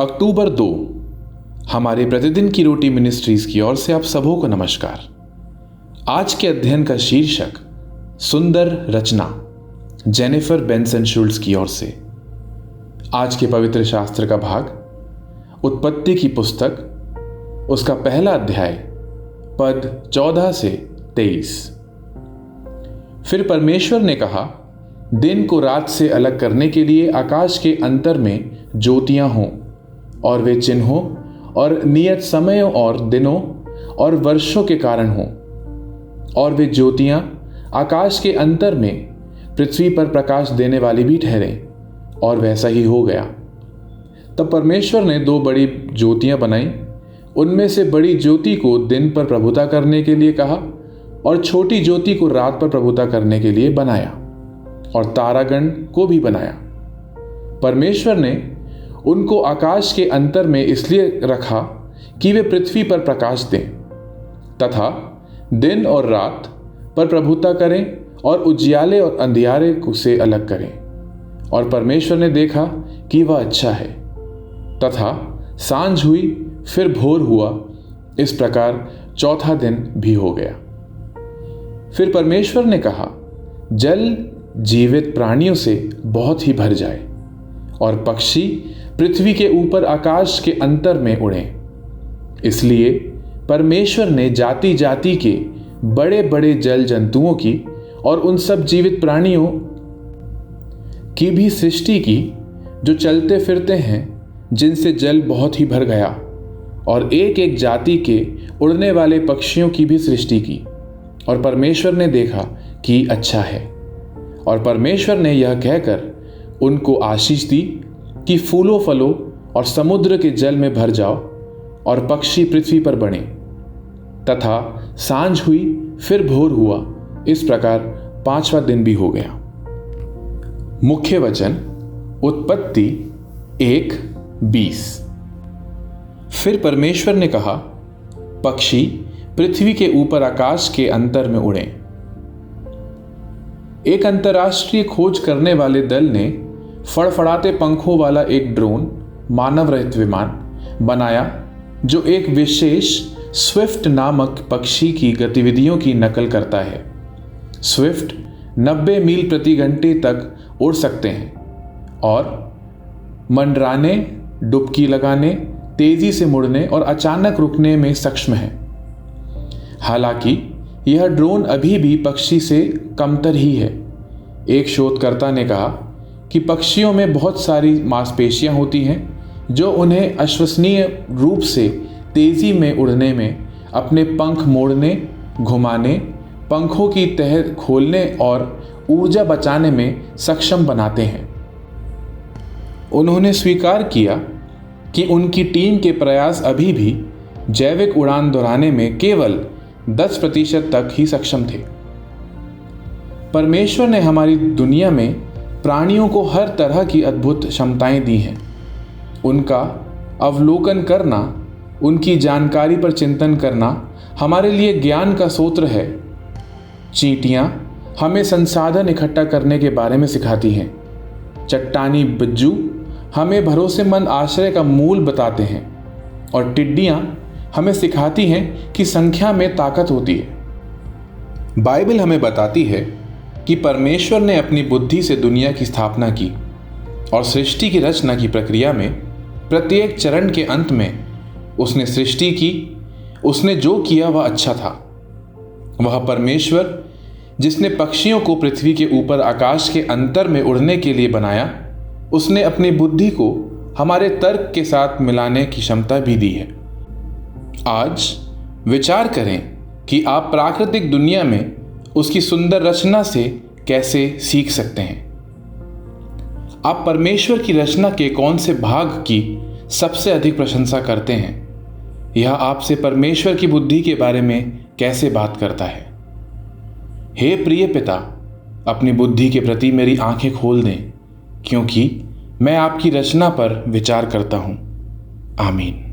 अक्टूबर 2 हमारे प्रतिदिन की रोटी मिनिस्ट्रीज की ओर से आप सबों को नमस्कार। आज के अध्ययन का शीर्षक सुंदर रचना, जेनिफर बेंसन शुल्ट्ज की ओर से। आज के पवित्र शास्त्र का भाग उत्पत्ति की पुस्तक, उसका पहला अध्याय, पद 14 से 23। फिर परमेश्वर ने कहा, दिन को रात से अलग करने के लिए आकाश के अंतर में ज्योतियां हों, और वे चिन्हों और नियत समयों और दिनों और वर्षों के कारण हों। और वे ज्योतियां आकाश के अंतर में पृथ्वी पर प्रकाश देने वाली भी ठहरें, और वैसा ही हो गया। तब परमेश्वर ने 2 बड़ी ज्योतियां बनाई। उनमें से बड़ी ज्योति को दिन पर प्रभुता करने के लिए कहा, और छोटी ज्योति को रात पर प्रभुता करने के लिए बनाया, और तारागण को भी बनाया। परमेश्वर ने उनको आकाश के अंतर में इसलिए रखा कि वे पृथ्वी पर प्रकाश दें तथा दिन और रात पर प्रभुता करें और उजियाले और अंधियारे से अलग करें। और परमेश्वर ने देखा कि वह अच्छा है। तथा सांझ हुई, फिर भोर हुआ, इस प्रकार चौथा दिन भी हो गया। फिर परमेश्वर ने कहा, जल जीवित प्राणियों से बहुत ही भर जाए, और पक्षी पृथ्वी के ऊपर आकाश के अंतर में उड़ें। इसलिए परमेश्वर ने जाति जाति के बड़े बड़े जल जंतुओं की और उन सब जीवित प्राणियों की भी सृष्टि की जो चलते फिरते हैं, जिनसे जल बहुत ही भर गया, और एक एक जाति के उड़ने वाले पक्षियों की भी सृष्टि की। और परमेश्वर ने देखा कि अच्छा है। और परमेश्वर ने यह कहकर उनको आशीष दी कि फूलों फलों और समुद्र के जल में भर जाओ, और पक्षी पृथ्वी पर बने। तथा सांझ हुई, फिर भोर हुआ, इस प्रकार 5वां दिन भी हो गया। मुख्य वचन उत्पत्ति 1:20। फिर परमेश्वर ने कहा, पक्षी पृथ्वी के ऊपर आकाश के अंतर में उड़ें। एक अंतर्राष्ट्रीय खोज करने वाले दल ने फड़फड़ाते पंखों वाला एक ड्रोन मानव रहित विमान बनाया, जो एक विशेष स्विफ्ट नामक पक्षी की गतिविधियों की नकल करता है। स्विफ्ट 90 मील प्रति घंटे तक उड़ सकते हैं और मंडराने, डुबकी लगाने, तेजी से मुड़ने और अचानक रुकने में सक्षम है। हालांकि यह ड्रोन अभी भी पक्षी से कमतर ही है। एक शोधकर्ता ने कहा कि पक्षियों में बहुत सारी मांसपेशियां होती हैं जो उन्हें अविश्वसनीय रूप से तेजी में उड़ने में, अपने पंख मोड़ने, घुमाने, पंखों की तह खोलने और ऊर्जा बचाने में सक्षम बनाते हैं। उन्होंने स्वीकार किया कि उनकी टीम के प्रयास अभी भी जैविक उड़ान दोहराने में केवल 10% तक ही सक्षम थे। परमेश्वर ने हमारी दुनिया में प्राणियों को हर तरह की अद्भुत क्षमताएं दी हैं। उनका अवलोकन करना, उनकी जानकारी पर चिंतन करना हमारे लिए ज्ञान का स्रोत है। चींटियां हमें संसाधन इकट्ठा करने के बारे में सिखाती हैं। चट्टानी बिज्जू हमें भरोसेमंद आश्रय का मूल बताते हैं, और टिड्डियां हमें सिखाती हैं कि संख्या में ताकत होती है। बाइबल हमें बताती है कि परमेश्वर ने अपनी बुद्धि से दुनिया की स्थापना की, और सृष्टि की रचना की प्रक्रिया में प्रत्येक चरण के अंत में उसने सृष्टि की। उसने जो किया वह अच्छा था। वह परमेश्वर जिसने पक्षियों को पृथ्वी के ऊपर आकाश के अंतर में उड़ने के लिए बनाया, उसने अपनी बुद्धि को हमारे तर्क के साथ मिलाने की क्षमता भी दी है। आज विचार करें कि आप प्राकृतिक दुनिया में उसकी सुंदर रचना से कैसे सीख सकते हैं। आप परमेश्वर की रचना के कौन से भाग की सबसे अधिक प्रशंसा करते हैं? यह आपसे परमेश्वर की बुद्धि के बारे में कैसे बात करता है? हे प्रिय पिता, अपनी बुद्धि के प्रति मेरी आंखें खोल दें, क्योंकि मैं आपकी रचना पर विचार करता हूं। आमीन।